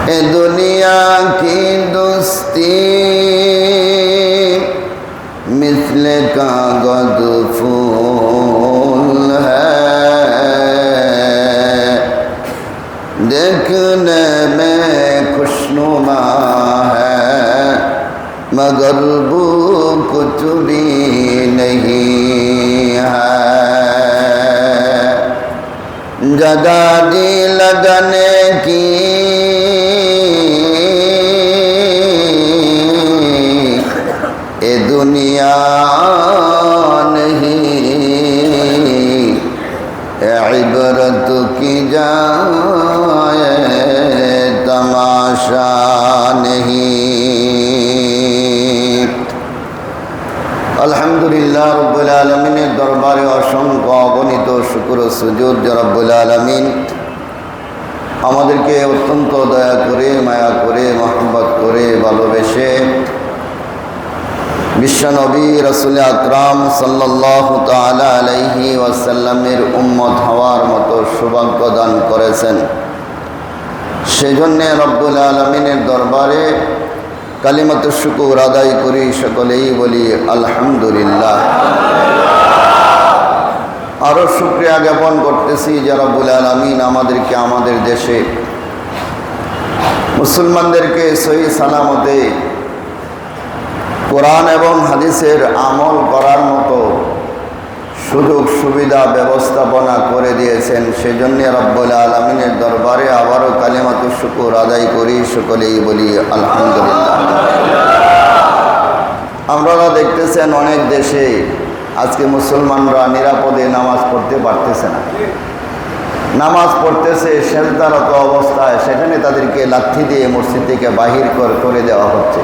ए दुनिया की दोस्ती मिस्ल कागज फूल है, देखने में खुशनुमा है मगर वो कुछ भी नहीं है। जगह दी लगने की ये दुनिया नहीं, इबरत की जाए तमाशा नहीं। अल्हम्दुलिल्लाह रब्बुल आलमीन दरबारे असंख्य अगणित शुक्र सुजूद रब्बुल आलमीन আমাদেরকে অত্যন্ত দয়া করে মায়া করে মহব্বত করে ভালোবেসে বিশ্বনবী রাসূল আকরাম সাল্লাল্লাহু তাআলা আলাইহি ওয়াসাল্লামের উম্মত হওয়ার মতো সৌভাগ্য দান করেছেন। সেজন্য রব্বুল আলমিনের দরবারে কালিমাতুশ শুকর আদায় করি, সকলেই বলি আলহামদুলিল্লাহ। আরও শুকরিয়া জ্ঞাপন করতেছি যে রব্বুল আলমিন আমাদেরকে আমাদের দেশে মুসলমানদেরকে সহি সালামতে কোরআন এবং হাদিসের আমল করার মতো সুযোগ সুবিধা ব্যবস্থাপনা করে দিয়েছেন। সেজন্য রব্বুল আলমিনের দরবারে আবারও কালিমাতুশ শুকর আদায় করি, সকলেই বলি আলহামদুলিল্লাহ। আপনারা দেখতেছেন অনেক দেশে আজকে মুসলমানরা নিরাপদে নামাজ পড়তে পারতেছে না, নামাজ পড়তেছে সেজদারত অবস্থায়, সেখানে তাদেরকে লাঠি দিয়ে মসজিদ থেকে বাহির করে দেওয়া হচ্ছে,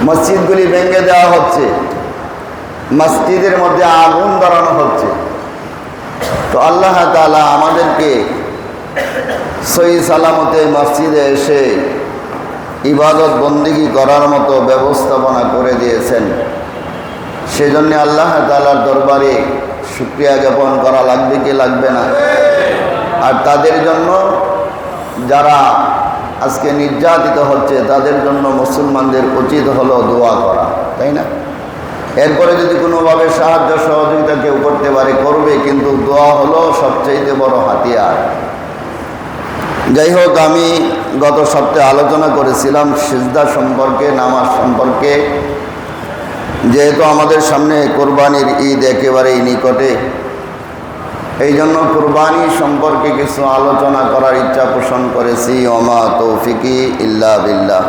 মসজিদগুলি ভেঙে দেওয়া হচ্ছে, মসজিদের মধ্যে আগুন ধরানো হচ্ছে। তো আল্লাহ তাআলা আমাদেরকে সহি সালামতে মসজিদে এসে ইবাদত বন্দেগী করার মতো ব্যবস্থাপনা করে দিয়েছেন। সেজন্য আল্লাহ তাআলার দরবারে শুকরিয়া জ্ঞাপন করা লাগবে কি লাগবে না? আর তাদের জন্য যারা আজকে নির্যাতিত হচ্ছে তাদের জন্য মুসলমানদের উচিত হলো দোয়া করা, তাই না? এরপরে যদি কোনোভাবে সাহায্য সহযোগিতা কেউ করতে পারে করবে, কিন্তু দোয়া হলো সবচেয়ে বড় হাতিয়ার। যাই হোক, আমি গত সপ্তাহে আলোচনা করেছিলাম সিজদা সম্পর্কে, নামাজ সম্পর্কে। যেহেতু আমাদের সামনে কোরবানির ঈদ একেবারেই নিকটে, এই জন্য কোরবানি সম্পর্কে কিছু আলোচনা করার ইচ্ছা পোষণ করেছি। ওমা তৌফিকি ইল্লা বিল্লাহ।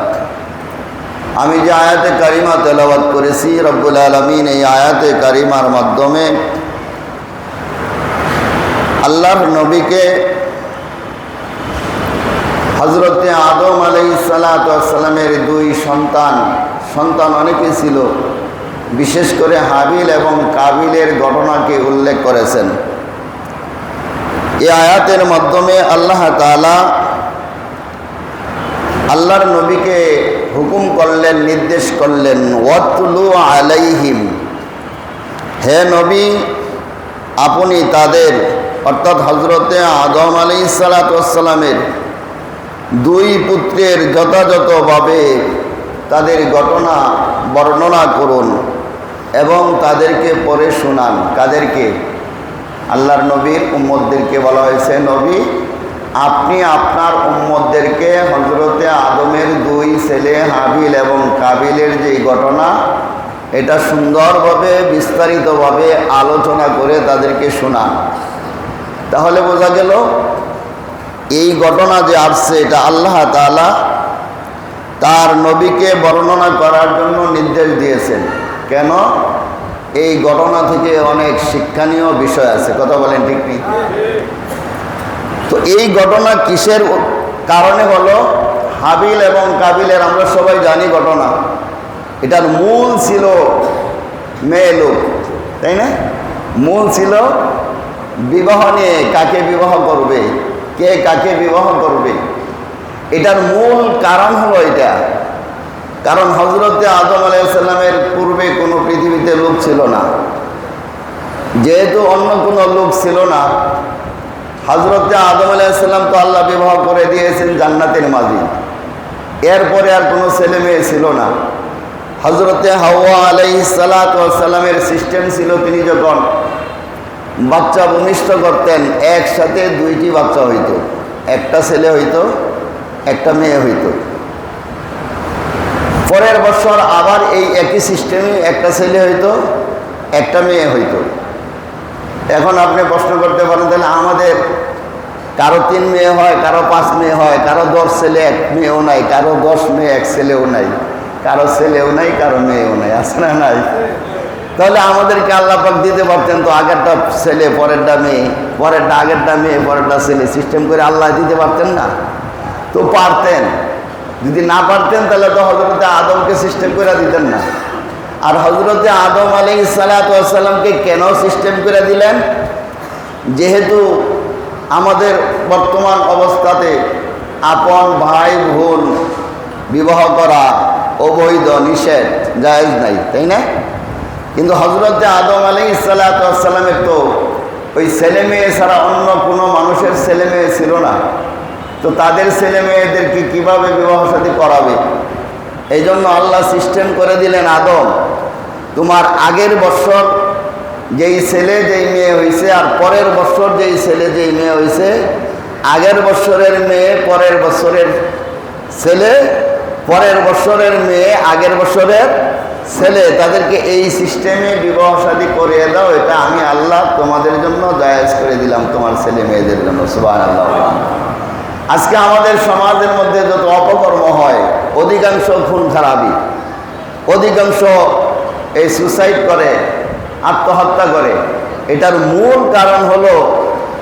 আমি যে আয়াতে কারিমা তেলাওয়াত করেছি, রব্বুল আলামিন এই আয়াতে কারিমার মাধ্যমে আল্লাহর নবীকে হযরতে আদম আলাইহিস সালাতু ওয়াস সালামের দুই সন্তান অনেকে ছিল, বিশেষ করে হাবিল এবং কাবিলের ঘটনাকে উল্লেখ করেছেন। এই আয়াতের মাধ্যমে আল্লাহ তাআলা আল্লাহর নবীকে হুকুম করলেন, নির্দেশ করলেন, ওয়াতলু আলাইহিম, হে নবী আপনি তাদের অর্থাৎ হযরতে আদম আলাইহিস সালাতু ওয়াস সালামের দুই পুত্রের যথাযথভাবে তাদের ঘটনা বর্ণনা করুন এবং তাদেরকে পড়ে শোনান। কাদেরকে? আল্লাহর নবীর উম্মতদেরকে বলা হয়েছে, নবী আপনি আপনার উম্মতদেরকে হযরতে আদমের দুই ছেলে হাবিল এবং কাবিলের যে ঘটনা, এটা সুন্দরভাবে বিস্তারিতভাবে আলোচনা করে তাদেরকে শোনান। তাহলে বোঝা গেল এই ঘটনা যে আসছে এটা আল্লাহ তাআলা তার নবীকে বর্ণনা করার জন্য নির্দেশ দিয়েছেন। কেন? এই ঘটনা থেকে অনেক শিক্ষণীয় বিষয় আছে, কথা বলেন ঠিক নেই? তো এই ঘটনা কিসের কারণে হলো? হাবিল এবং কাবিলের আমরা সবাই জানি ঘটনা। এটার মূল ছিল মেয়ে লোক, তাই না? মূল ছিল বিবাহ নিয়ে, কাকে বিবাহ করবে, কে কাকে বিবাহ করবে। এটার মূল কারণ হলো এটা। কারণ হযরতে আদম আলাইহিস সালামের পূর্বে কোনো পৃথিবীতে লোক ছিল না। যেহেতু অন্য কোনো লোক ছিল না, হযরতে আদম আলাইহিস সালাম তো আল্লাহ বিবাহ করে দিয়েছেন জান্নাতের মাঝে, এরপরে আর কোনো ছেলে মেয়ে ছিল না। হযরতে হাওয়া আলাইহিস সালামের সিস্টেম ছিল, তিনি যখন বাচ্চা ভূমিষ্ঠ করতেন একসাথে দুইটি বাচ্চা হইতো, একটা ছেলে হইতো একটা মেয়ে হইতো। পরের বছর আবার এই একই সিস্টেমে একটা ছেলে হইতো একটা মেয়ে হইতো। এখন আপনি প্রশ্ন করতে পারেন, তাহলে আমাদের কারো 3 মেয়ে হয়, কারো 5 মেয়ে হয়, কারো 10 ছেলে 1 মেয়েও নাই, কারো 10 মেয়ে 1 ছেলেও নাই, কারো ছেলেও নাই কারো মেয়েও নাই, আছে না নাই? তাহলে আমাদেরকে আল্লাহ পাক দিতে পারতেন তো, আগেরটা ছেলে পরেরটা মেয়ে, পরেরটা আগেরটা মেয়ে পরেরটা ছেলে, সিস্টেম করে আল্লাহ দিতে পারতেন না? তো পারতেন। যদি না পারতেন তাহলে তো হযরতে আদমকে সিস্টেম করে দিতেন না। আর হযরতে আদম আলাইহিস সালামকে কেন সিস্টেম করে দিলেন? যেহেতু আমাদের বর্তমান অবস্থাতে আপন ভাই বোন বিবাহ করা অবৈধ, নিষেধ, জায়েজ নাই, তাই না? কিন্তু হযরতে আদম আলাইহিস সালামের তো ওই ছেলে মেয়ে ছাড়া অন্য কোনো মানুষের ছেলে মেয়ে ছিল না। তো তাদের ছেলে মেয়েদেরকে কীভাবে বিবাহ শাদী করাবে? এই জন্য আল্লাহ সিস্টেম করে দিলেন, আদম তোমার আগের বছর যেই ছেলে যেই মেয়ে হয়েছে আর পরের বছর যেই ছেলে যেই মেয়ে হয়েছে, আগের বছরের মেয়ে পরের বছরের ছেলে, পরের বছরের মেয়ে আগের বছরের ছেলে, তাদেরকে এই সিস্টেমে বিবাহ শাদী করিয়ে দাও। এটা আমি আল্লাহ তোমাদের জন্য জায়েজ করে দিলাম, তোমার ছেলে মেয়েদের জন্য। সুবহানাল্লাহ। আজকে আমাদের সমাজের মধ্যে যত অপকর্ম হয়, অধিকাংশ খুন খারাপি, অধিকাংশ এই সুসাইড করে, আত্মহত্যা করে। এটার মূল কারণ হলো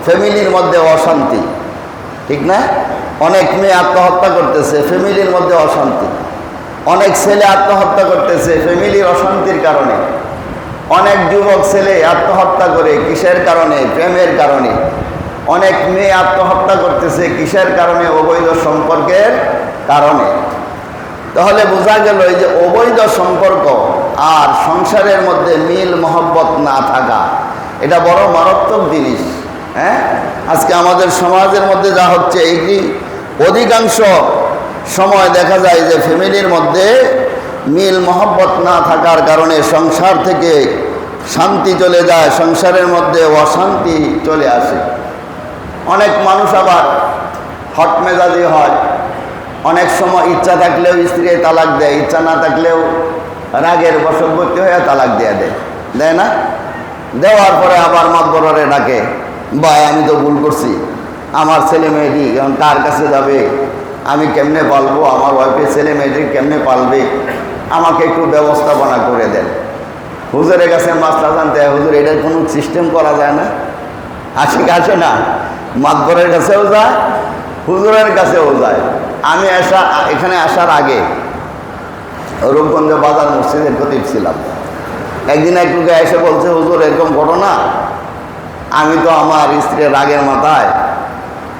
ফ্যামিলির মধ্যে অশান্তি, ঠিক না? অনেক মেয়ে আত্মহত্যা করতেছে, ফ্যামিলির মধ্যে অশান্তি। অনেক ছেলে আত্মহত্যা করতেছে ফ্যামিলির অশান্তির কারণে। অনেক যুবক ছেলে আত্মহত্যা করে কিসের কারণে? প্রেমের কারণে। অনেক মেয়ে আত্মহত্যা করতেছে কিসের কারণে? অবৈধ সম্পর্কের কারণে। তাহলে বোঝা গেল এই যে অবৈধ সম্পর্ক আর সংসারের মধ্যে মিল মহব্বত না থাকা, এটা বড় মারাত্মক জিনিস। হ্যাঁ, আজকে আমাদের সমাজের মধ্যে যা হচ্ছে, এটি অধিকাংশ সময় দেখা যায় যে ফ্যামিলির মধ্যে মিল মহব্বত না থাকার কারণে সংসার থেকে শান্তি চলে যায়, সংসারের মধ্যে অশান্তি চলে আসে। অনেক মানুষ আবার হট মেজাজি হয়, অনেক সময় ইচ্ছা থাকলেও স্ত্রী তালাক দেয়, ইচ্ছা না থাকলেও রাগের বশবর্তী হয়ে তালাক দিয়ে দেয় না? দেওয়ার পরে আবার মাতবরে ডাকে, ভাই আমি তো ভুল করছি, আমার ছেলে মেয়েটি এখন কার কাছে যাবে, আমি কেমনে পালবো, আমার ওয়াইফের ছেলে মেয়েটি কেমনে পালবে, আমাকে একটু ব্যবস্থাপনা করে দেন। হুজুরের কাছে মাস্টার জানতে হয়, হুজুর এটার কোনো সিস্টেম করা যায় না? আসে না, মাতবরের কাছেও যায়, হুজুরের কাছেও যায়। আমি এখানে আসার আগে রূপগঞ্জ বাজার মসজিদের খতিব ছিলাম। একদিন একটুকে এসে বলছে, হুজুর এরকম ঘটনা, আমি তো আমার স্ত্রীর রাগের মাথায়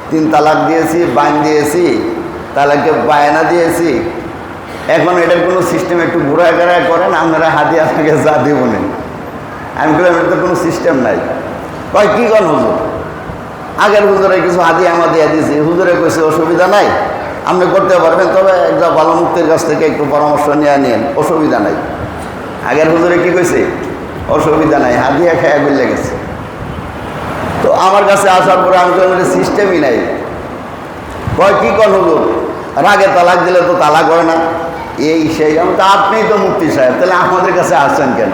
3 তালাক দিয়েছি, বাইন দিয়েছি, তালাকে বায়না দিয়েছি। এখন এটার কোনো সিস্টেম একটু ঘুরায় ঘেরায় করেন, আপনারা হাতি আপনাকে যা দিব না। আমি বললাম এটা তো কোনো সিস্টেম নাই। কয় কী করেন হুজুর? আগের হুজুরে কিছু হাতি আমার দিয়ে দিয়েছি, হুজুরে কইছে অসুবিধা নাই, আপনি করতে পারবেন, তবে একটা ভালো মুক্তির কাছ থেকে একটু পরামর্শ নিয়ে অসুবিধা নাই। আগের হুজুরে কি কইছে? অসুবিধা নাই, হাতিয়া খেয়ে বেরিয়ে গেছে। তো আমার কাছে আসার পরে আমি বললাম এটা সিস্টেমই নাই। কয় কী কর হুজুর? রাগে তালাক দিলে তো তালাক হয় না, এই সেই। আমি তো আপনিই তো মুফতি সাহেব, তাহলে আমাদের কাছে আসছেন কেন?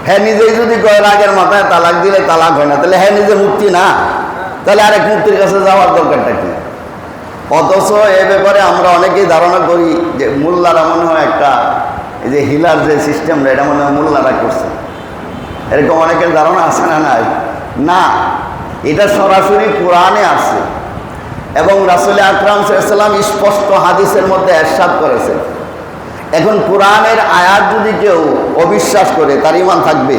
হ্যাঁ নিজেই যদি কয় রাগের মাথায় তালাক দিলে তালাক হয় না, তাহলে হ্যাঁ নিজে মুফতি না, তাহলে আরেক মুফতির কাছে যাওয়ার দরকারটা কি? অথচ এ ব্যাপারে আমরা অনেকেই ধারণা করি যে মোল্লারা মনে হয় একটা, এই যে হিলার যে সিস্টেমটা, এটা মনে হয় মোল্লারা করছে, এরকম অনেকের ধারণা আছে না? নাই না, এটা সরাসরি কোরআনে আছে এবং রাসূল আকরাম সাল্লাল্লাহু আলাইহি ওয়াসাল্লাম স্পষ্ট হাদিসের মধ্যে ইরশাদ করেছেন। এখন কোরআনের আয়াত যদি কেউ অবিশ্বাস করে, তার ঈমান থাকবে?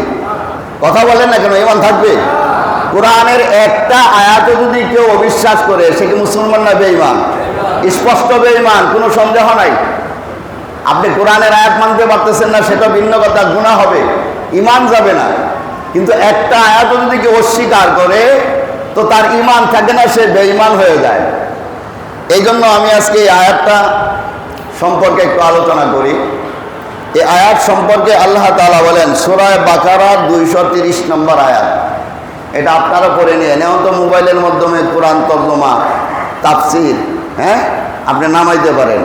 কথা বলেন না কেন, ঈমান থাকবে? কোরআনের একটা আয়াতে যদি কেউ অবিশ্বাস করে, সে কি মুসলমান না বেঈমান? স্পষ্ট বেঈমান, কোনো সন্দেহ নাই। আপনি কোরআনের আয়াত মানতে পারতেছেন না, সেটা ভিন্ন কথা, গুনাহ হবে, ঈমান যাবে না। কিন্তু একটা আয়াতও যদি কেউ অস্বীকার করে, তো তার ঈমান থাকে না, সে বেঈমান হয়ে যায়। এই জন্য আমি আজকে এই আয়াতটা সম্পর্কে একটু আলোচনা করি। এই আয়াত সম্পর্কে আল্লাহ তাআলা বলেন সূরা বাকারার 230 নম্বর আয়াত। এটা আপনারা পড়ে নিয়ে নেন তো, মোবাইলের মাধ্যমে কোরআন তর্জমা তাফসির আপনি নামাইতে পারেন।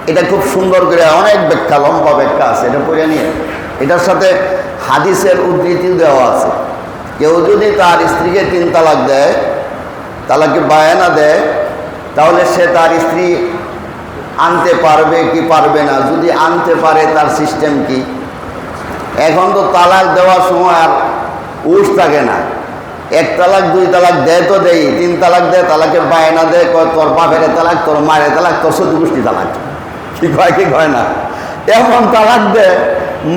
এটা খুব সুন্দর করে অনেক ব্যাখ্যা, লম্বা ব্যাখ্যা আছে, এটা পড়ে নিয়ে। এটার সাথে হাদিসের উদ্ধৃতি দেওয়া আছে। কেউ যদি তার স্ত্রীকে 3 তালাক দেয়, তালাকে বায়ানা দেয়, তাহলে সে তার স্ত্রী আনতে পারবে কি পারবে না? যদি আনতে পারে তার সিস্টেম কি? এখন তো তালাক দেওয়ার সময় আর উস থাকে না। 1 তালাক 2 তালাক দেয় তো দেই, 3 তালাক দেয়, তালাকের বায়না দেয়, কয় তোর বাপের তালাক, তোর মায়ের তালাক, তোর 14 গোষ্ঠী তালাক। কি কয় না? এমন তালাক দেয়,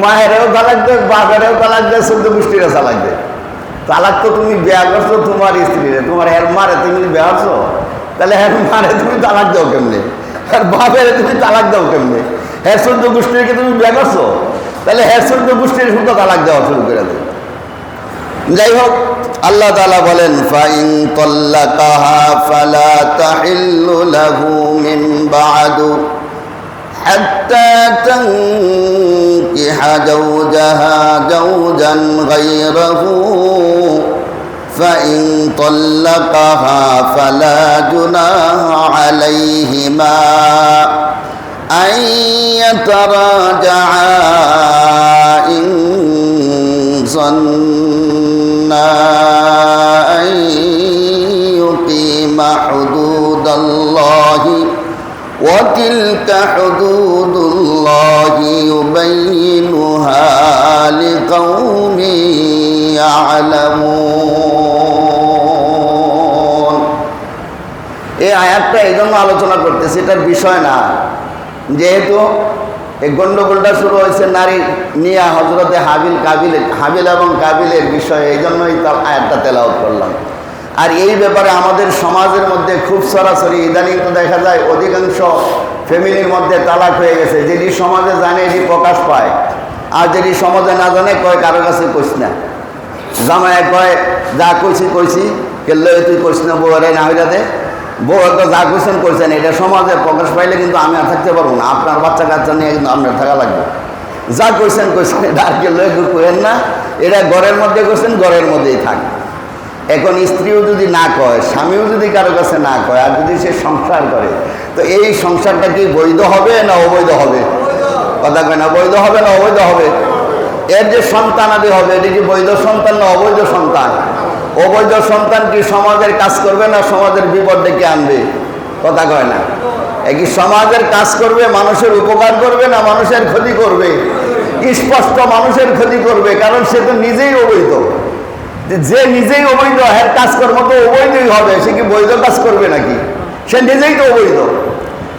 মায়েরও তালাক দেয়, বাপেরও তালাক দেয়, 14 গোষ্ঠীরও তালাক দেয়। তালাক তো তুমি বিয়া করছো তোমার স্ত্রীরে, তোমার হের মারে তুমি বিয়া করছো, তাহলে হের মারে তুমি তালাক দাও কেমনে? হের বাপেরে তুমি তালাক দাও কেমনে? হের 14 গোষ্ঠীকে তুমি বিয়া করছো, তাহলে হের 14 গোষ্ঠীর শুধু তালাক দেওয়া শুরু করে দেয়। যাই হোক, আল্লাহ তাআলা বলেন ফাইন তাল্লাকাহা ফালা তাহিল্লু লাহু মিন বা'দু হাত্তা তানকিহা জাওজান গায়রাহু ফাইন তাল্লাকাহা ফালা জুনাহা আলাইহিমা আন ইয়াতারাজাআ ইন أن يقيم حدود الله وتلك حدود الله يبينها لقوم يعلمون। এই আয়াতটা এই জন্য আলোচনা করতেছি, এটার বিষয় না, যেহেতু এই গন্ডগোলটা শুরু হয়েছে নারী নিয়ে, হজরতে হাবিল এবং কাবিলের বিষয়ে, এই জন্যই আয়াতটা তেলাওয়াত করলাম। আর এই ব্যাপারে আমাদের সমাজের মধ্যে খুব সরাসরি ইদানিং তো দেখা যায় অধিকাংশ ফ্যামিলির মধ্যে তালাক হয়ে গেছে। যেটি সমাজে জানে এটি প্রকাশ পায়, আর যেটি সমাজে না জানে কয় কারো কাছে কইস না। জামায় কয় যা কইছি কেল্লে তুই কইস না, বউরে না হইলা দে, বউ তো যা কোয়েশ্চেন করছেন, এটা সমাজে প্রকাশ পাইলে কিন্তু আমি আর থাকতে পারবো না, আপনার বাচ্চা কাচ্চা নিয়ে কিন্তু আপনার থাকা লাগবে। যা কোয়েশ্চেন এটা আর কেউ কেন না, এটা ঘরের মধ্যে কোয়েশ্চেন, ঘরের মধ্যেই থাক। এখন স্ত্রীও যদি না কয়, স্বামীও যদি কারো কাছে না কয়, আর যদি সে সংসার করে, তো এই সংসারটা কি বৈধ হবে না অবৈধ হবে? কথা কয় না, বৈধ হবে না অবৈধ হবে? এর যে সন্তান আদি হবে, এটা কি বৈধ সন্তান না অবৈধ সন্তান? অবৈধ সন্তান কি সমাজের কাজ করবে না সমাজের বিপদ ডেকে আনবে? কথা কয় না। কি সমাজের কাজ করবে, মানুষের উপকার করবে না মানুষের ক্ষতি করবে? স্পষ্ট মানুষের ক্ষতি করবে, কারণ সে তো নিজেই অবৈধ। যে নিজেই অবৈধ, এর কাজকর্ম তো অবৈধই হবে, সে কি বৈধ কাজ করবে নাকি? সে নিজেই তো অবৈধ।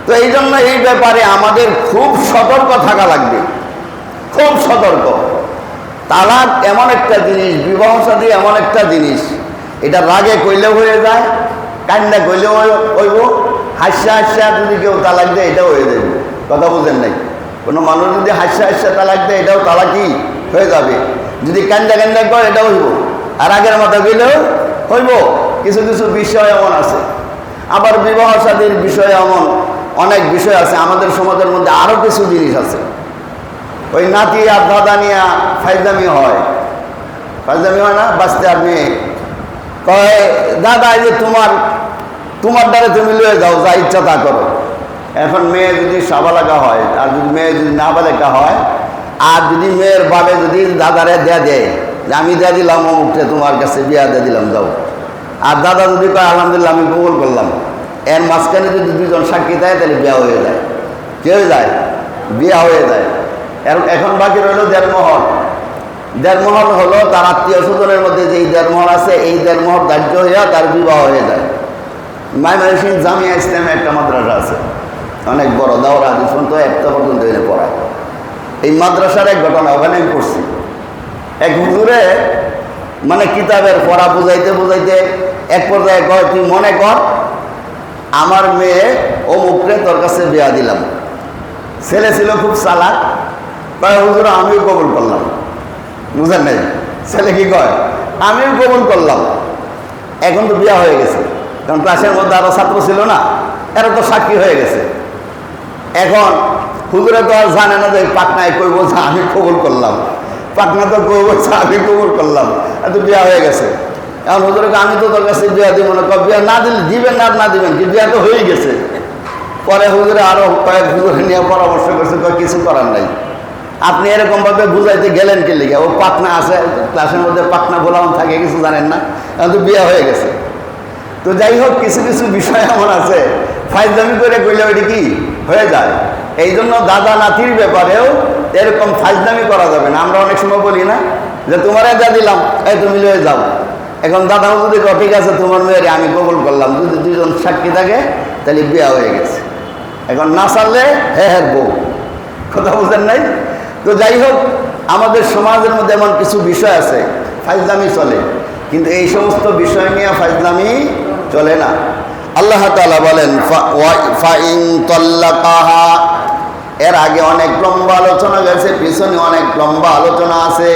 তো এই জন্য এই ব্যাপারে আমাদের খুব সতর্ক থাকা লাগবে, খুব সতর্ক। তালাক এমন একটা জিনিস, বিবাহ সাথী এমন একটা জিনিস, এটা রাগে কইলেও হয়ে যায়, কান্না কইলেও হইব, হাস্যা যদি কেউ তালাক দেয় এটাও হয়ে যাবে। কথা বুঝেন নাই? কোনো মানুষ যদি হাস্যা তালাক দেয় এটাও তালাকই হয়ে যাবে। যদি কান্দা করে এটাও হইব, আর আগের মাথা গইলেও হইব। কিছু কিছু বিষয় এমন আছে। আবার বিবাহ সাথীর বিষয়ে এমন অনেক বিষয় আছে। আমাদের সমাজের মধ্যে আরও কিছু জিনিস আছে। ওই নাতি আর দাদা নিয়ে ফাইজদামি হয় না, বাঁচতে আর মেয়ে কয় দাদা এই যে তোমার দ্বারা তুমি লয়ে যাও, যা ইচ্ছা তা করো। এখন মেয়ে যদি সাবালেকা হয়, আর যদি মেয়ে যদি নাবালেকা হয়, আর যদি মেয়ের বাবে যদি দাদারে দেয়া দেয় যে আমি দেয়া দিলাম অমুকটা তোমার কাছে বিয়া দিয়ে দিলাম যাও, আর দাদা যদি কয় আলহামদুলিল্লাহ আমি কবুল করলাম, এর মাঝখানে যদি দুজন সাক্ষী দেয় তাহলে বিয়া হয়ে যায়। কি হয়ে যায়? বিয়া হয়ে যায়। এখন বাকি রইল দেড়মোহর। দেড়মোহর হলো তার আত্মীয় স্বজনের মধ্যে যে দেড়মোহর আছে, এই দেড়মোহর ধার্য হইয়া তার বিবাহ হয়ে যায়। ময়মনসিংহ জামিয়া ইসলামে একটা মাদ্রাসা আছে, অনেক বড়, দাওরা হাদিস পর্যন্ত একটা পর্যন্ত এনে পড়ায়। এই মাদ্রাসার এক ঘটনা ওখানে আমি পড়ছি। এক হুজুরে মানে কিতাবের পড়া বুঝাইতে এক পর্যায়ে কয় তুই মনে কর আমার মেয়ে অমুকরে তোর কাছে বিয়া দিলাম। ছেলে ছিল খুব চালাক, কয় হুজুর আমিও কবুল করলাম। বুঝেন নাই? ছেলে কি কয়? আমিও কবুল করলাম। এখন তো বিয়া হয়ে গেছে, কারণ ক্লাসের মধ্যে আরো ছাত্র ছিল না, এরা তো সাক্ষী হয়ে গেছে। এখন হুজুরে তো আর জানে না যে পাটনায় কই বলছে আমি কবুল করলাম, পাটনা তো কই বলছে আমি কবুল করলাম, এত বিয়া হয়ে গেছে। এখন হুজুরকে আমি তো তোর কাছে বিয়া দিব না, বিয়া না দিলে দিবেন না দিবেন কি, বিয়া তো হয়ে গেছে। পরে হুজুরে আরো কয়েক হুজুরে নিয়ে পরামর্শ করছে, কিছু করার নাই, আপনি এরকম ভাবে বুঝাইতে গেলেন কি লিখে, ও পাটনা আছে, ক্লাসের মধ্যে পাটনা গোলাম থাকে, কিছু জানেন না, এখন তো বিয়া হয়ে গেছে। তো যাই হোক, কিছু কিছু বিষয় এমন আছে ফাইজলামি করে কইলে ওইটা কি হয়ে যায়। এই জন্য দাদা নাতির ব্যাপারেও এরকম ফাইজলামি করা যাবে না। আমরা অনেক সময় বলি না যে তোমারে যা দিলাম, এই তুমি লয়ে যাও। এখন দাদা যদি ঠিক আছে তোমার মেয়েরে আমি কবুল করলাম, যদি দুজন সাক্ষী থাকে তাহলে বিয়া হয়ে গেছে। এখন না চাললে হ্যাঁ বউ, কথা বুঝেন নাই? তো যাই হোক, আমাদের সমাজের মধ্যে এমন কিছু বিষয় আছে ফাইজলামি চলে, কিন্তু এই সমস্ত বিষয় নিয়ে ফাইজলামি চলে না। আল্লাহ তাআলা বলেন ফাইন তাল্লাকাহা, এর আগে অনেক লম্বা আলোচনা গেছে, পিছনে অনেক লম্বা আলোচনা আছে,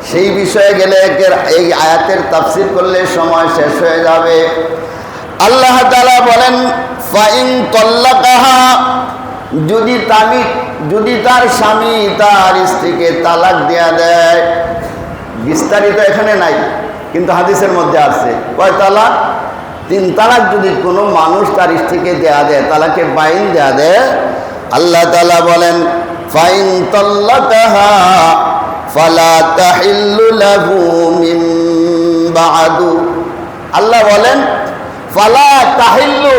সেই বিষয়ে গেলে এই আয়াতের তাফসীর করলে সময় শেষ হয়ে যাবে। আল্লাহ তাআলা বলেন ফাইন তাল্লাকাহা, যদি তার স্বামী তার স্ত্রীকে তালাক দেয়া দেয়, বিস্তারিত এখানে নাই কিন্তু হাদিসের মধ্যে আছে, কয় তালাক? 3 তালাক যদি কোনো মানুষ তার স্ত্রীকে দেয়া দেয়, তালাকে বাইন দেয়া দেয়, আল্লাহ তাআলা বলেন ফাইন তাল্লাকাহা ফালা তাহিল্লু লাহু মিন বা'দু। আল্লাহ বলেন ফালা তাহিল্লু,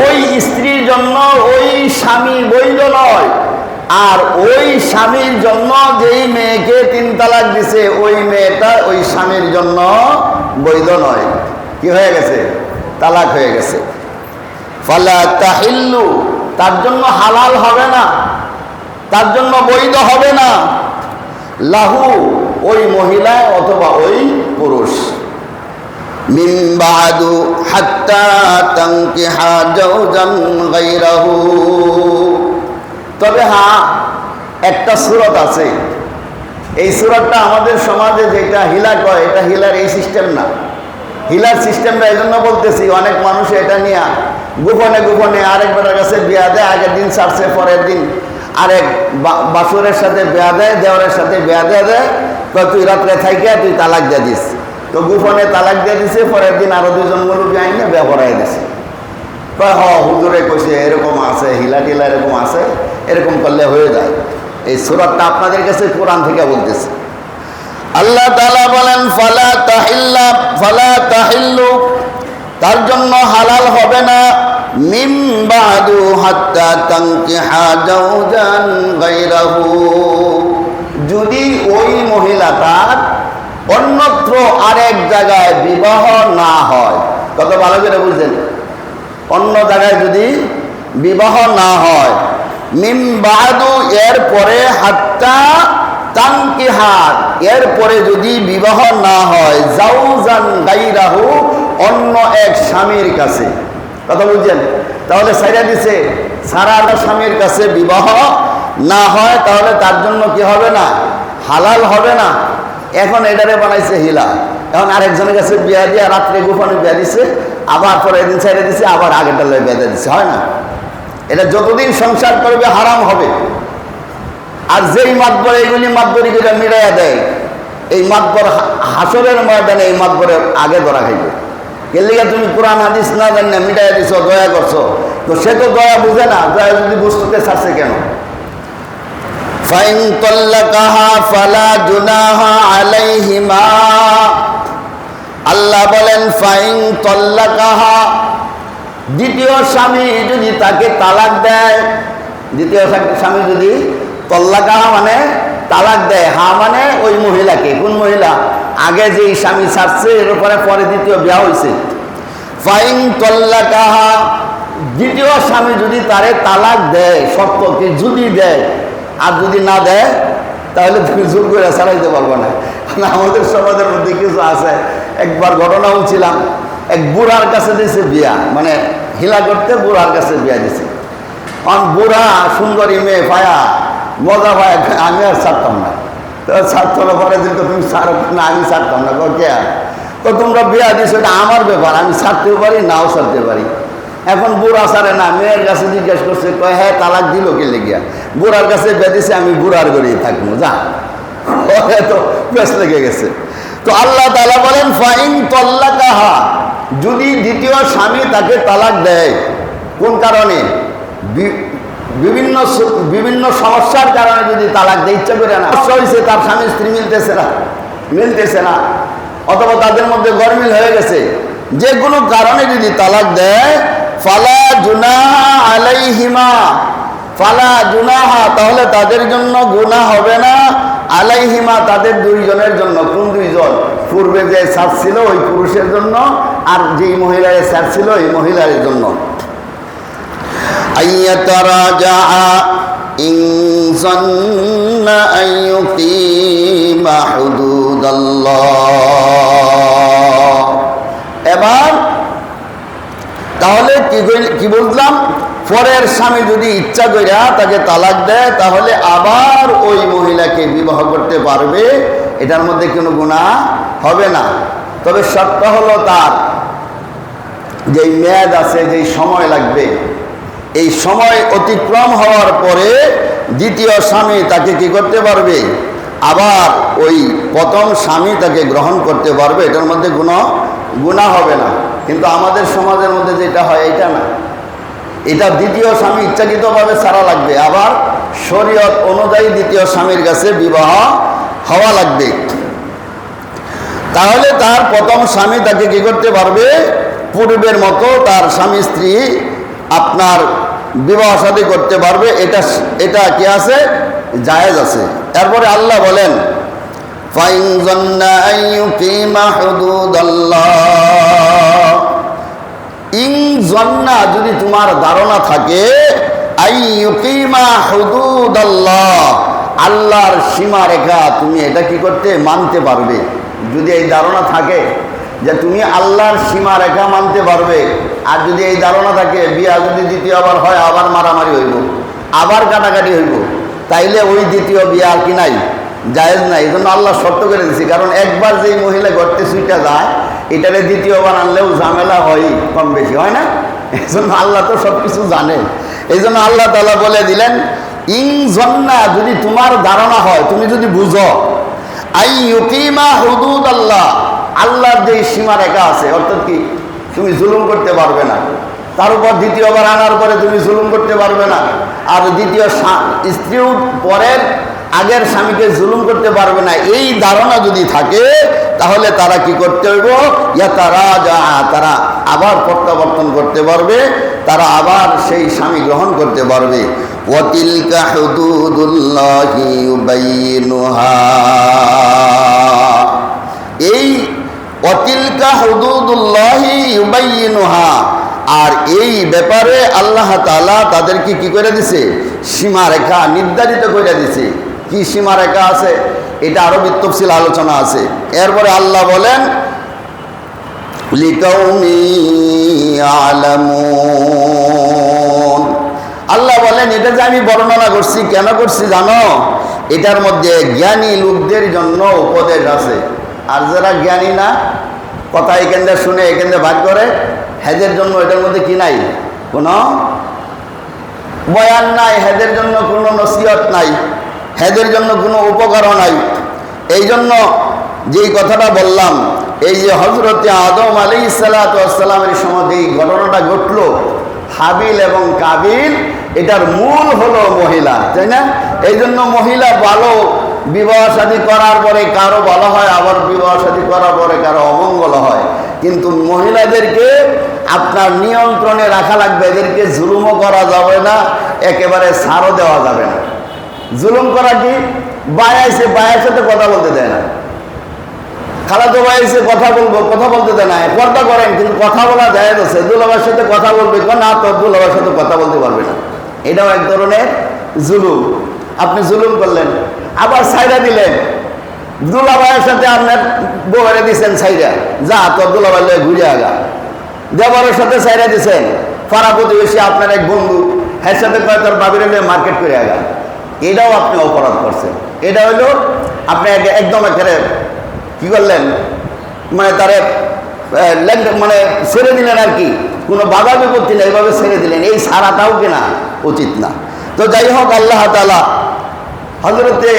ওই স্ত্রীর জন্য ওই স্বামী বৈধ নয়, আর ওই স্বামীর জন্য যেই মেয়েকে 3 তালাক দিছে ওই মেয়েটা ওই স্বামীর জন্য বৈধ নয়। কি হয়ে গেছে? তালাক হয়ে গেছে। ফালা তাহিল্লু, তার জন্য হালাল হবে না, তার জন্য বৈধ হবে না, লাহু, ওই মহিলা অথবা ওই পুরুষ, মিন বাদু হাত্তা তানকিহা জাওজান গায়রাহু। তবে হ্যাঁ, একটা সূরত আছে, এই সূরতটা আমাদের সমাজে যেটা হিলা কয়, এটা হিলার এই সিস্টেম না। হিলার সিস্টেমটা এই জন্য বলতেছি, অনেক মানুষ এটা নিয়ে গোপনে গোপনে আরেকবারের কাছে বিয়া দেয়, আগের দিন ছাড়ছে, পরের দিন আরেক বাসুরের সাথে বিয়া দেয়, দেওয়ারের সাথে বিয়া দেয়, তুই রাত্রে থাইকে তুই তালাক দিয়ে দিস। তো গোপনে তালাক দিয়ে দিছে, পরের দিন আরো 2জন মুরব্বী আইনে বিয়া করাই দিছে। হুজুরে কইছে এরকম আছে, হিলা টিলা এরকম আছে, এরকম করলে হয়ে যায়। এই সূরাটা আপনাদের কাছে কোরআন থেকে বলতেছে। আল্লাহ তাআলা বলেন ফালা তাহিল্লু, তার জন্য হালাল হবে না, মিন বাদু হাত্তা তানকিহা জাওজান গায়রাহু, যদি ওই মহিলাটার অন্যত্র আরেক জায়গায় বিবাহ না হয়। কত ভালো করে বুঝলেন? অন্য জায়গায় যদি বিবাহ না হয়, মিন বাদু, এর পরে, হাত্তা তানকিহা, এর পরে যদি বিবাহ না হয়, জাওজান গায়রাহু, অন্য এক স্বামীর কাছে। কথা বুঝছেন? তাহলে সাইরা দিছে, সারা স্বামীর কাছে বিবাহ না হয়, তাহলে তার জন্য কি হবে না? হালাল হবে না। এখন এটারে বানাইছে হিলা। এখন আরেকজনের কাছে বিয়া দিয়ে রাত্রে গোপনে বিয়া দিছে, আবার পরের দিন ছেড়ে দিছে, আবার আগেরটা লয়ে বিয়া দিয়ে দিছে, হয় না? এটা যতদিন সংসার করবে হারাম হবে। আর যেই মাতবর এইগুলি মাতবরি করে মিলাইয়া দেয়, এই মাতবর হাসরের ময়দানে এই মাতবরের আগে ধরা খাইবে। এলিগা তুমি কোরআন হাদিস না জানি না মিটাইয়া দিছ, দয়া করছো, তো সে তো দয়া বুঝে না, দয়া যদি বুঝতে ছাড়ছে কেন? ফাইন তাল্লাকাহা ফালা জুনাহা আলাইহিমা, আল্লাহ বলেন ফাইন তাল্লাকাহা, দ্বিতীয় স্বামী যদি তাকে তালাক দেয়, দ্বিতীয় স্বামী যদি তাল্লাকাহা মানে তালাক দেয়, হা মানে ওই মহিলাকে, কোন মহিলা? আগে যে স্বামী ছাড়ছে এর উপরে পরে দ্বিতীয় বিয়া হয়েছে। ফাইন তাল্লাকাহা, দ্বিতীয় স্বামী যদি তারে তালাক দেয়, শর্তকে যদি দেয়, আর যদি না দেয় তাহলে তুমি জোর করে ছাড়াইতে পারবো না। আমাদের সমাজের মধ্যে কিছু আছে, একবার ঘটনাও ছিলাম, এক বুড়ার কাছে দিয়েছে বিয়া, মানে হিলা করতে বুড়ার কাছে বিয়া দিছে। বুড়া সুন্দরী মেয়ে পায়া মজা পায়, আমি আর ছাড়তাম না। তো ছাড়তো না, পরে দিন তো তুমি ছাড়ো না, আমি ছাড়তাম না। কে তো তোমরা বিয়া দিছো, এটা আমার ব্যাপার, আমি ছাড়তেও পারি নাও ছাড়তে পারি। এখন বুড়া ছাড়ে না, মেয়ের কাছে জিজ্ঞেস করছে, কয় হ্যাঁ তালাক দিল কে লেগিয়া? বুড়ার কাছে বেঁধেছে, আমি বুড়ার ঘরেই থাকবো, যা। তো বেশ লেগে গেছে। তো আল্লাহ তাআলা বলেন ফাইন তাল্লাকাহা, যদি দ্বিতীয় স্বামী তাকে তালাক দেয়, কোন কারণে? বিভিন্ন সমস্যার কারণে যদি তালাক দেয়, ইচ্ছা করে না, সমস্যা হয়েছে, তার স্বামী স্ত্রী মিলতেছে না, অথবা তাদের মধ্যে গরমিল হয়ে গেছে, যে কোনো কারণে যদি তালাক দেয়, ফালা জুনাহা আলাইহিমা, ফালা জুনাহা, তাহলে তাদের জন্য গুনাহ হবে না, আলাইহিমা, তাদের দুইজনের জন্য। কোন দুইজন? পূর্বে যে সাথ ছিল ওই পুরুষের জন্য, আর যেই মহিলার সাথ ছিল ওই মহিলার জন্য। আইয়াতারাজা ইন যান্না আইয়ুকিমা হুদুদাল্লাহ। এবার তাহলে কি বুঝলাম? পরের স্বামী যদি ইচ্ছা কইরা তাকে তালাক দেয়, তাহলে আবার ওই মহিলাকে বিবাহ করতে পারবে, এটার মধ্যে কোনো গুনাহ হবে না। তবে শর্ত হলো তার যেই মেয়াদ আছে, যেই সময় লাগবে, এই সময় অতিক্রম হওয়ার পরে দ্বিতীয় স্বামী তাকে কি করতে পারবে? আবার ওই প্রথম স্বামী তাকে গ্রহণ করতে পারবে, এটার মধ্যে গুনাহ হবে না। কিন্তু আমাদের সমাজের মধ্যে যেটা হয় এটা না, এটা দ্বিতীয় স্বামী ইচ্ছাকৃতভাবে ছাড়া লাগবে, আবার শরীয়ত অনুযায়ী দ্বিতীয় স্বামীর কাছে বিবাহ হওয়া লাগবে। তাহলে তার প্রথম স্বামী তাকে কি করতে পারবে? পূর্বের মতো তার স্বামী স্ত্রী আপনার বিবাহ শাদী করতে পারবে, এটা কি আছে? জায়েজ আছে। এরপরে আল্লাহ বলেন ফাইন যান্না আইয়ুকিমা হুদুদাল্লাহ, ইন যান্না, যদি তোমার ধারণা থাকে, আইয়ুকিমা হুদুদাল্লাহ, আল্লাহর সীমারেখা তুমি এটা কি করতে? মানতে পারবে। যদি এই ধারণা থাকে যে তুমি আল্লাহর সীমারেখা মানতে পারবে, আর যদি এই ধারণা থাকে বিয়া যদি দ্বিতীয়বার হয় আবার মারামারি হইব, আবার কাটাকাটি হইব, তাইলে ওই দ্বিতীয় বিয়া আর কি নাই, জায়েজ নাই। এই জন্য আল্লাহ শর্ত করে দিয়েছি, কারণ একবার যেই মহিলা গড়তে সুইটা যায়, এটারে দ্বিতীয়বার আনলেও ঝামেলা হয়, কম বেশি হয় না? এই জন্য আল্লাহ তো সব কিছু জানে। এই জন্য আল্লাহ তাআলা বলে দিলেন ইন যান্না, যদি তোমার ধারণা হয়, তুমি যদি বুঝো, আইয়ুকিমা হুদুদাল্লাহ, আল্লাহর যে সীমারেখা আছে, অর্থাৎ কি তুমি জুলুম করতে পারবে না, তার উপর দ্বিতীয়বার আনার পরে তুমি জুলুম করতে পারবে না, আর দ্বিতীয় স্ত্রীও পরের আগের স্বামীকে জুলুম করতে পারবে না, এই ধারণা যদি থাকে, তাহলে তারা কি করতে হইব? তারা আবার প্রত্যাবর্তন করতে পারবে, তারা আবার সেই স্বামী গ্রহণ করতে পারবে। ওয়াতিলকা হুদুদুল্লাহি ইউবাইয়িনুহা, এই ওয়াতিলকা হুদুদুল্লাহি ইউবাইয়িনুহা, আর এই ব্যাপারে আল্লাহ তাআলা তাদেরকে কি করে দিছে? সীমারেখা নির্ধারিত করে দিছে। কি সীমারেখা আছে? এটা আরো বিস্তৃত আলোচনা আছে। এরপরে আল্লাহ বলেন লিকাউমি ইয়ালামুন, আল্লাহ বলেন এটা যে আমি বর্ণনা করছি, কেন করছি জানো? এটার মধ্যে জ্ঞানী লোকদের জন্য উপদেশ আছে, আর যারা জ্ঞানী না, কথা এখান থেকে শুনে এখান থেকে ভাগ করে, হেদের জন্য এটার মধ্যে কি নাই? কোনো বয়ান নাই, হেদের জন্য কোনো নসিহত নাই, হেদের জন্য কোনো উপকারও নাই। এই জন্য যেই কথাটা বললাম, এই যে হযরতে আদম আলাইহিস সালাতু ওয়াস সালামের সময় এই ঘটনাটা ঘটলো, হাবিল এবং কাবিল, এটার মূল হলো মহিলা, তাই না? এই জন্য মহিলা ভালো বিবাহ শাদী করার পরে কারো ভালো হয়, আবার বিবাহ শাদী করার পরে কারো অমঙ্গল হয়। কিন্তু মহিলাদেরকে আপনার নিয়ন্ত্রণে রাখা লাগবে, এদেরকে জুলুমও করা যাবে না, একেবারে ছাড়ও দেওয়া যাবে না। জুলুম করা কি? বায়ের সাথে কথা বলতে দেয় না, খালাতো ভাই এসে কথা বলবো, কথা বলতে দেয় না, পর্দা করেন, কিন্তু কথা বলা যায় আছে, দুলাভাইয়ের সাথে কথা বলবে, না তো দুলাভাইয়ের সাথে কথা বলতে পারবে না, এটাও এক ধরনের জুলুম। আপনি জুলুম করলেন, আবার ছাইরা দিলেন, দুলাভাইয়ের সাথে আপনার বউরে দিচ্ছেন ছাইরা, যা তোর দুলাভাই লয়ে ঘুরে আগা। দেবরের সাথে ছাইরা দিচ্ছেন, পাড়া প্রতিবেশী আপনার এক বন্ধু, এর সাথে কয় তোর বাবিরে লয়ে মার্কেট করে আগা, এটাও আপনি অপরাধ করছেন। এটা হইল আপনি একদম একেবারে কি করলেন? মানে তারে মানে ছেড়ে দিলেন আর কি, কোনো বাধা বিপত্তি নেই, এইভাবে ছেড়ে দিলেন, এই সারাটাও কিনা উচিত না। তো যাই হোক, আল্লাহ তাআলা হযরতে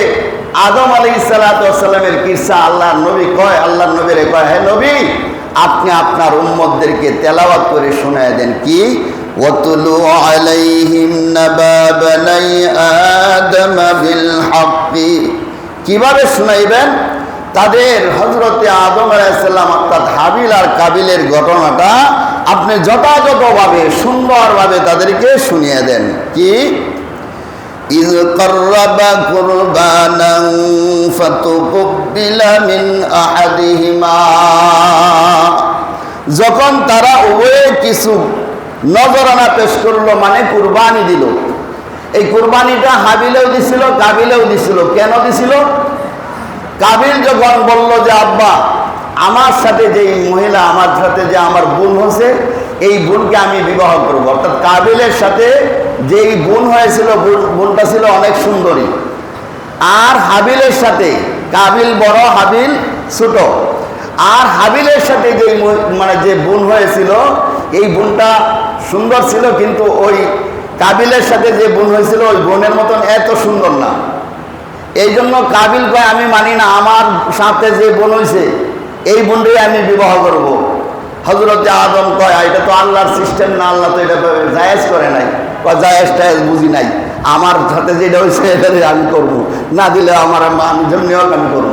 আদম আলাইহিসসালামের কিসসা আল্লাহর নবী কয়, আল্লাহর নবীরে কয়, হে নবী, আপনি আপনার উম্মতদেরকে তেলাওয়াত করে শোনায় দেন। কি? ওয়াতুলু আলাইহিম নাবা বানাই আদম বিল হক্কি। কিভাবে শুনাইবেন? তাদের হযরতে আদম আলাইহিস সালাম অর্থাৎ হাবিল আর কাবিলের ঘটনাটা আপনি যথাযথভাবে সুন্দরভাবে তাদেরকে শুনিয়ে দেন। কি? ইয কাররাবা কুরবানান ফাতুকবিলা মিন আহাদিহিমা। যখন তারা উভয়ে কিছু নজরানা পেশ করলো, মানে কুরবানি দিল। এই কুরবানিটা হাবিলেও দিছিল, কাবিলেও দিছিল। কেন দিছিল? কাবিল যখন বলল যে আব্বা, আমার সাথে যে মহিলা, আমার সাথে যে আমার বোন হয়েছে, এই বোনকে আমি বিবাহ করব। অর্থাৎ কাবিলের সাথে যেই বোন হয়েছিল, বোনটা ছিল অনেক সুন্দরী। আর হাবিলের সাথে, কাবিল বড়, হাবিল ছোট। আর হাবিলের সাথে যে মানে যে বোন হয়েছিল, এই বোনটা সুন্দর ছিল, কিন্তু ওই কাবিলের সাথে যে বোন হয়েছিল ওই বোনের মতন এত সুন্দর না। এই জন্য কাবিল কয়, আমি মানি না, আমার সাথে যে বোন হয়েছে এই বোনটাই আমি বিবাহ করব। হযরতে আদম কয়, এটা তো আল্লাহর সিস্টেম না, আল্লাহ তো এটা জায়েজ করে নাই। কয় জায়েজ টায়েজ বুঝি নাই, আমার সাথে যেটা হয়েছে এটাই আমি করব, না দিলে আমার আমি জন্যও আমি করব।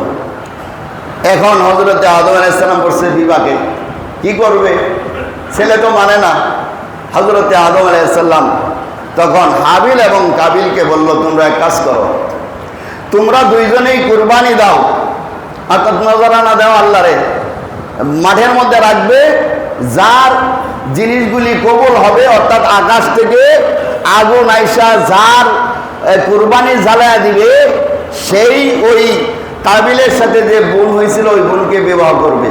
এখন হযরতে আদম আলাইহিস সালাম করছে বিবাকে, কি করবে? ছেলে তো মানে না। হযরতে আদম আলাইহিস সালাম তখন হাবিল এবং কাবিলকে বলল, তোমরা এক কাজ করো, তোমরা দুইজনেই কুরবানি দাও, অর্থাৎ নজরানা দাও আল্লাহরে, মাঠের মধ্যে রাখবে। যার জিনিসগুলি কবুল হবে, অর্থাৎ আকাশ থেকে আগুন আইসা যার কুরবানি জ্বালায়া দিবে, সেই ওই কাবিলের সাথে যে বোন হয়েছিল ওই বোনকে বিবাহ করবে।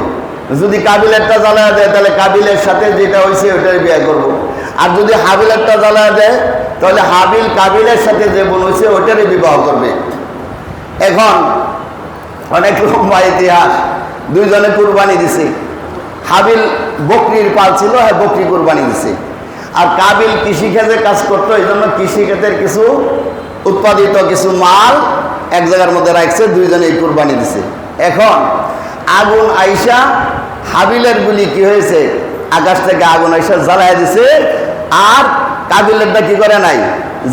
যদি কাবিলেরটা জ্বালায়া দেয়, তাহলে কাবিলের সাথে যেটা হয়েছে ওটাই বিয়ে করব। আর যদি হাবিলেরটা জ্বালায়া দেয়, তাহলে হাবিল কাবিলের সাথে যে বোন হয়েছে ওটারই বিবাহ করবে। এখন অনেক লম্বা ইতিহাস। দুইজনে কুরবানি দিছে। হাবিল বকরির পাল ছিল, হ্যাঁ বকরি কুরবানি দিছে। আর কাবিল কৃষিক্ষেত্রে কাজ করতো, এই জন্য কৃষিক্ষেত্রের কিছু উৎপাদিত কিছু মাল এক জায়গার মধ্যে রাখছে, দুইজনে কুরবানি দিছে। এখন আগুন আইসা হাবিলের গুলি কি হয়েছে, আকাশ থেকে আগুন আইসা জ্বালায় দিছে, আর কাবিলেরটা কি করে নাই,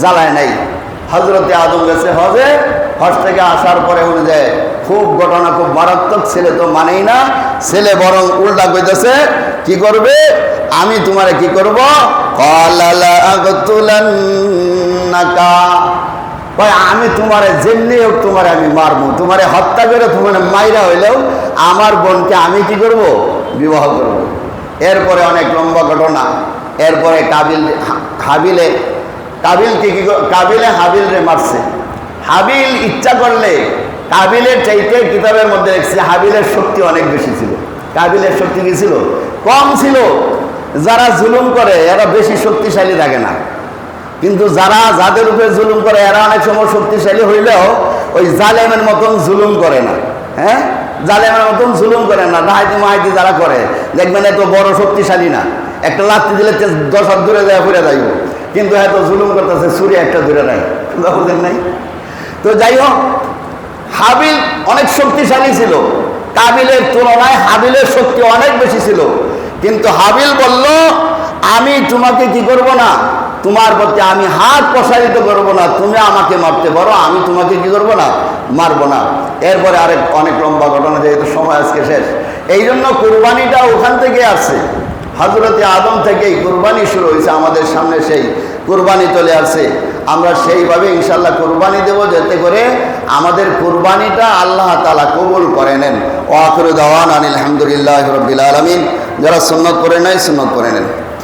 জ্বালায় নাই। হযরতে আদম গেছে হজে, হজ থেকে আসার পরে অনুযায়ী খুব ঘটনা খুব মারাত্মক। ছেলে তো মানেই না, ছেলে বরং উল্টা কইতেছে, কি করবে? আমি তোমারে কি করব? আমি তোমারে যেমনি হোক তোমারে আমি মারবো, তোমারে হত্যা করে তোমার মাইরা হইলেও আমার বোনকে আমি কি করব? বিবাহ করব। এরপরে অনেক লম্বা ঘটনা। এরপরে কাবিলে হাবিল রে মারছে। হাবিল ইচ্ছা করলে কাবিলের চাইতে কিতাবের মধ্যে দেখছে হাবিলের শক্তি অনেক বেশি ছিল। কাবিলের শক্তি কি ছিল? কম ছিল। যারা জুলুম করে এরা বেশি শক্তিশালী থাকে না, কিন্তু যাদের উপরে জুলুম করে এরা অনেক সময় শক্তিশালী হইলেও ওই জালেমের মতন জুলুম করে না। হ্যাঁ, জালেমের মতন জুলুম করে না। ডাহাইতি মাহাইতি যারা করে দেখবেন এত বড় শক্তিশালী না, একটা লাত্তি দিলে 10 হাত দূরে যায় ঘুরে যাইব, কিন্তু এত জুলুম করতেছে ছুরি একটা দূরে নাই, বুঝেন নাই? তো যাই হোক, হাবিল অনেক শক্তিশালী ছিল, কাবিলের তুলনায় হাবিলের শক্তি অনেক বেশি ছিল। কিন্তু হাবিল বলল, আমি তোমাকে কি করব না, তোমার প্রতি আমি হাত প্রসারিত করব না, তুমি আমাকে মারতে পারো, আমি তোমাকে কি করব না, মারব না। এরপরে অনেক লম্বা ঘটনা, যেহেতু সময় আজকে শেষ, এই জন্য কুরবানিটা ওখান থেকে আসছে। হযরতে আদম থেকেই কুরবানি শুরু হয়েছে, আমাদের সামনে সেই কুরবানি চলে আসছে। আমরা সেইভাবে ইনশাল্লাহ কুরবানি দেব, যাতে করে আমাদের কুরবানিটা আল্লাহ তাআলা কবুল করে নেন। ওয়া আখিরু দাওয়ানা আলহামদুলিল্লাহি রাব্বিল আলামিন। যারা সুন্নাত পড়ে নাই সুন্নাত পড়ে নেন।